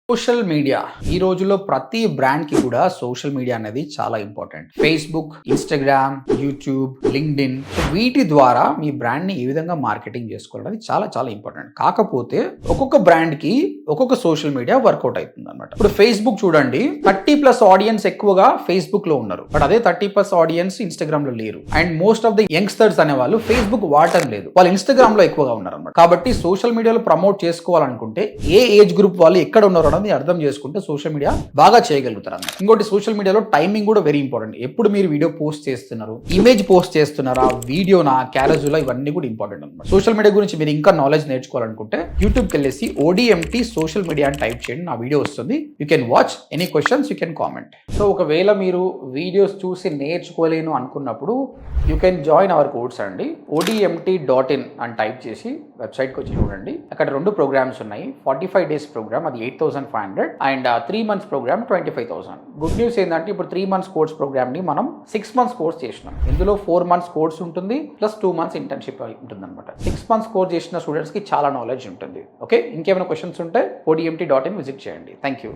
Social media ఈ రోజుల్లో ప్రతి బ్రాండ్ కి కూడా సోషల్ మీడియా అనేది చాలా important. Facebook, Instagram, YouTube, LinkedIn వీటి ద్వారా మీ బ్రాండ్ ని ఏ విధంగా మార్కెటింగ్ చేసుకోవాలనేది చాలా చాలా ఇంపార్టెంట్. కాకపోతే ఒక్కొక్క బ్రాండ్ కి ఒక్కొక్క సోషల్ మీడియా వర్కౌట్ అవుతుంది అనమాట. ఇప్పుడు ఫేస్బుక్ చూడండి, 30+ ఆడియన్స్ ఎక్కువగా ఫేస్బుక్ లో ఉన్నారు, బట్ అదే 30+ ఆడియన్స్ ఇన్స్టాగ్రామ్ లో లేరు. And most of the youngsters అనే వాళ్ళు ఫేస్బుక్ వాడటం లేదు, వాళ్ళు ఇన్స్టాగ్రామ్ లో ఎక్కువగా ఉన్నారు అనమాట. కాబట్టి సోషల్ మీడియాలో ప్రమోట్ చేసుకోవాలనుకుంటే ఏ ఏజ్ గ్రూప్ వాళ్ళు ఎక్కడ ఉన్నారు అర్థం చేసుకుంటే సోషల్ మీడియా బాగా చేయగలుగుతారు అన్నమాట. ఇంకోటి, సోషల్ మీడియాలో టైమింగ్ కూడా వెరీ ఇంపార్టెంట్. ఎప్పుడు మీరు వీడియో పోస్ట్ చేస్తున్నారు, ఇమేజ్ పోస్ట్ చేస్తున్నారా, వీడియోనా, క్యారజులా, ఇవన్నీ కూడా ఇంపార్టెంట్ అనమాట. సోషల్ మీడియా గురించి మీరు ఇంకా నాలెడ్జ్ నేర్చుకోవాలనుకుంటే యూట్యూబ్కి వెళ్ళేసి ODMT సోషల్ మీడియా అని టైప్ చేయండి, నా వీడియో వస్తుంది. You can watch, any questions you can comment. So ఒకవేళ మీరు వీడియోస్ చూసి నేర్చుకోలేను అనుకున్నప్పుడు you can join hour course అండి. ODMT.in అని టైప్ చేసి వెబ్సైట్కి వచ్చి చూడండి. అక్కడ 2 ప్రోగ్రామ్స్ ఉన్నాయి. 45 days ప్రోగ్రామ్, అది 8,500, and 3 months programme 25,000. Good news ఏంటంటే ఇప్పుడు 3 months కోర్స్ ప్రోగ్రామ్ ని మనం 6 months కోర్స్ చేసినాం. ఇందులో 4 months కోర్స్ ఉంటుంది, ప్లస్ 2 months ఇంటర్న్షిప్ ఉంటుంది అనమాట. 6 months కోర్స్ చేసిన స్టూడెంట్స్ కి చాలా నాలెడ్జ్ ఉంటుంది. ఓకే, ఇంకేమైనా క్వశ్చన్స్ ఉంటే ODMT.in విజిట్ చేయండి. Thank you.